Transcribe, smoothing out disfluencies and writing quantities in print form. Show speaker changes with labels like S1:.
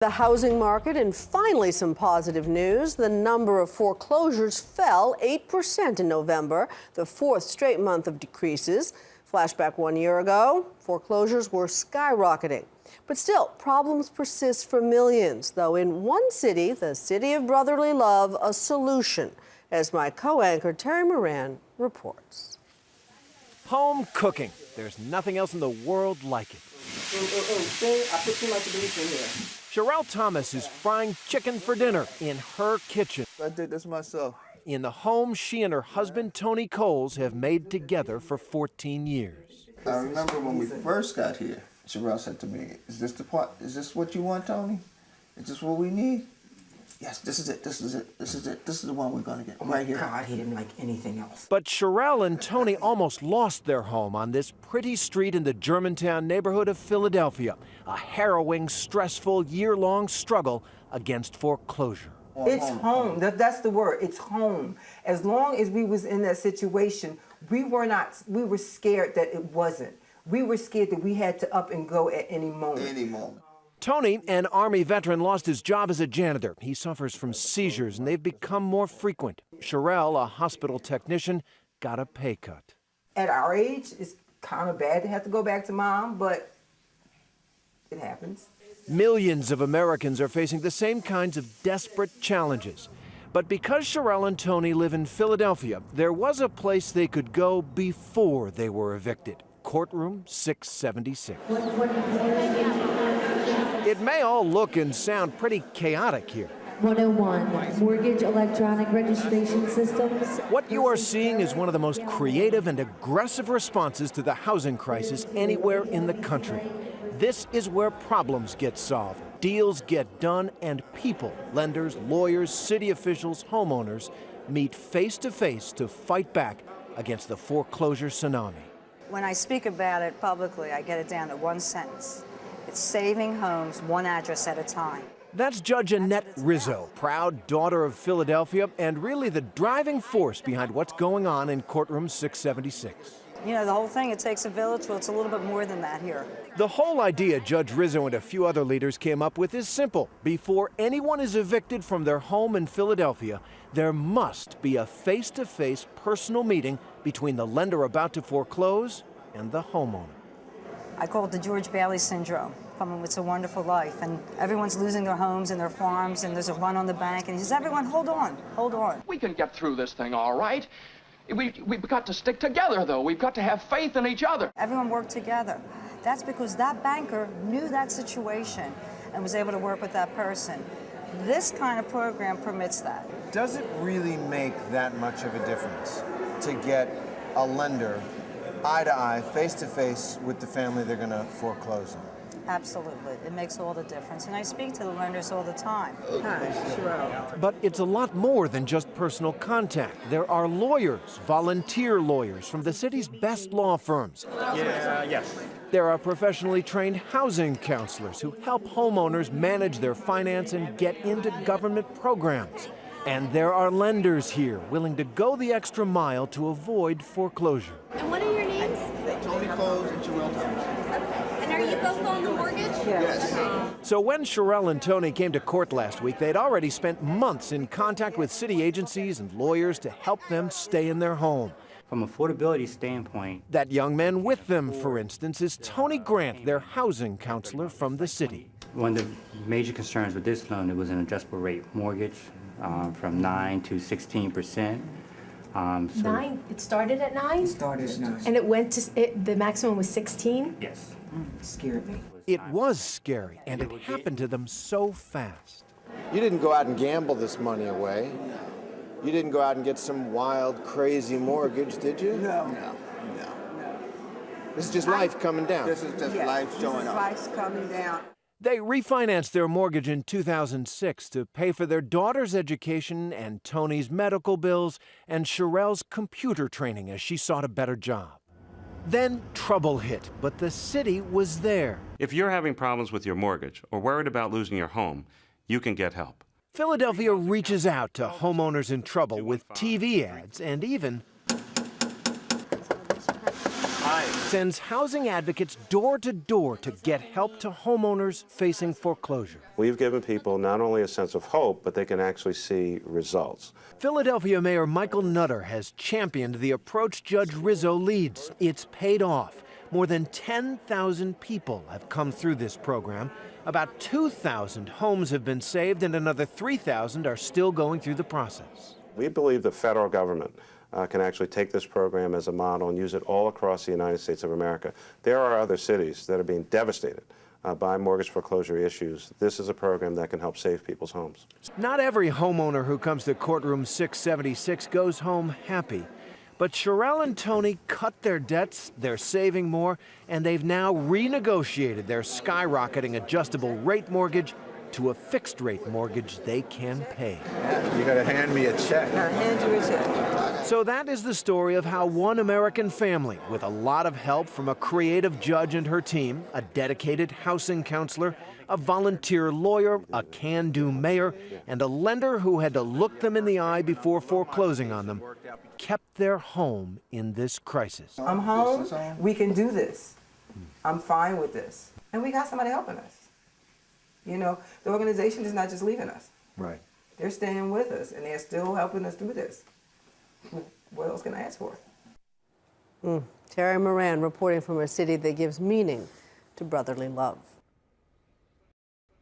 S1: The housing market, and finally some positive news. The number of foreclosures fell 8% in November, the fourth straight month of decreases. Flashback 1 year ago, foreclosures were skyrocketing. But still, problems persist for millions, though in one city, the city of brotherly love, a solution, as my co-anchor Terry Moran reports.
S2: Home cooking. There's nothing else in the world like it.
S3: I put too much grease in here.
S2: Sherelle Thomas is frying chicken for dinner in her kitchen.
S3: I did this myself.
S2: In the home she and her husband, Tony Coles, have made together for 14 years.
S3: I remember when we first got here, Sherelle said to me, is this what you want, Tony? Is this what we need? Yes, this is it, this is it, this is it. This is the one we're gonna get right here.
S4: God, he didn't like anything else.
S2: But Sherelle and Tony almost lost their home on this pretty street in the Germantown neighborhood of Philadelphia. A harrowing, stressful, year-long struggle against foreclosure.
S4: It's home. That's the word. It's home. As long as we was in that situation, we were scared that it wasn't. We were scared that we had to up and go at any moment.
S3: Any moment.
S2: Tony, an Army veteran, lost his job as a janitor. He suffers from seizures, and they've become more frequent. Sherelle, a hospital technician, got a pay cut.
S4: At our age, it's kind of bad to have to go back to mom, but it happens.
S2: Millions of Americans are facing the same kinds of desperate challenges. But because Sherelle and Tony live in Philadelphia, there was a place they could go before they were evicted. Courtroom 676. It may all look and sound pretty chaotic here.
S5: 101, mortgage electronic registration systems.
S2: What you are seeing is one of the most creative and aggressive responses to the housing crisis anywhere in the country. This is where problems get solved, deals get done, and people, lenders, lawyers, city officials, homeowners, meet face to face to fight back against the foreclosure tsunami.
S6: When I speak about it publicly, I get it down to one sentence. It's saving homes one address at a time.
S2: That's Judge Annette Rizzo, proud daughter of Philadelphia, and really the driving force behind what's going on in courtroom 676.
S6: You know, the whole thing, it takes a village. Well, it's a little bit more than that here.
S2: The whole idea Judge Rizzo and a few other leaders came up with is simple. Before anyone is evicted from their home in Philadelphia, there must be a face-to-face personal meeting between the lender about to foreclose and the homeowner.
S6: I call it the George Bailey syndrome from It's a Wonderful Life. And everyone's losing their homes and their farms, and there's a run on the bank. And he says, everyone, hold on, hold on.
S7: We can get through this thing all right. We've got to stick together, though. We've got to have faith in each other.
S6: Everyone worked together. That's because that banker knew that situation and was able to work with that person. This kind of program permits that.
S8: Does it really make that much of a difference to get a lender eye to eye, face to face with the family they're going to foreclose on?
S6: Absolutely. It makes all the difference. And I speak to the lenders all the time.
S4: Hi, Sherelle.
S2: But it's a lot more than just personal contact. There are lawyers, volunteer lawyers from the city's best law firms.
S9: Yes.
S2: There are professionally trained housing counselors who help homeowners manage their finance and get into government programs. And there are lenders here willing to go the extra mile to avoid foreclosure.
S10: And what are your names?
S3: Tony Coles and Sherelle Thomas.
S10: And are you both on the mortgage?
S3: Yes.
S2: So when Sherelle and Tony came to court last week, they'd already spent months in contact with city agencies and lawyers to help them stay in their home.
S9: From an affordability standpoint,
S2: That young man with them, for instance, is Tony Grant, their housing counselor from the city.
S9: one of the major concerns with this loan, it was an adjustable rate mortgage from 9 to 16%.
S5: 9? It started at 9?
S4: Started at 9.
S5: And it went to, the maximum was 16?
S9: Yes.
S4: Scared me.
S2: It was scary, and it happened to them so fast.
S8: You didn't go out and gamble this money away. You didn't go out and get some wild, crazy mortgage, did you?
S3: No.
S8: This is just life coming down.
S3: This is just life showing up.
S4: Life's coming down.
S2: They refinanced their mortgage in 2006 to pay for their daughter's education and Tony's medical bills and Sherelle's computer training as she sought a better job. Then trouble hit, but the city was there.
S11: If you're having problems with your mortgage or worried about losing your home, you can get help.
S2: Philadelphia reaches out to homeowners in trouble with TV ads and even
S8: Hi.
S2: sends housing advocates door to door to get help to homeowners facing foreclosure.
S12: We've given people not only a sense of hope, but they can actually see results.
S2: Philadelphia Mayor Michael Nutter has championed the approach Judge Rizzo leads. It's paid off. More than 10,000 people have come through this program. About 2,000 homes have been saved, and another 3,000 are still going through the process.
S12: We believe the federal government can actually take this program as a model and use it all across the United States of America. There are other cities that are being devastated by mortgage foreclosure issues. This is a program that can help save people's homes.
S2: Not every homeowner who comes to courtroom 676 goes home happy. But Sherelle and Tony cut their debts, they're saving more, and they've now renegotiated their skyrocketing adjustable rate mortgage to a fixed rate mortgage they can pay.
S8: You gotta hand me a check.
S4: I'll hand you a check.
S2: So that is the story of how one American family, with a lot of help from a creative judge and her team, a dedicated housing counselor, a volunteer lawyer, a can-do mayor, and a lender who had to look them in the eye before foreclosing on them, kept their home in this crisis.
S4: I'm home. We can do this. I'm fine with this. And we got somebody helping us. You know, the organization is not just leaving us.
S8: Right.
S4: They're staying with us, and they're still helping us through this. What else can I ask for?
S1: Terry Moran reporting from a city that gives meaning to brotherly love.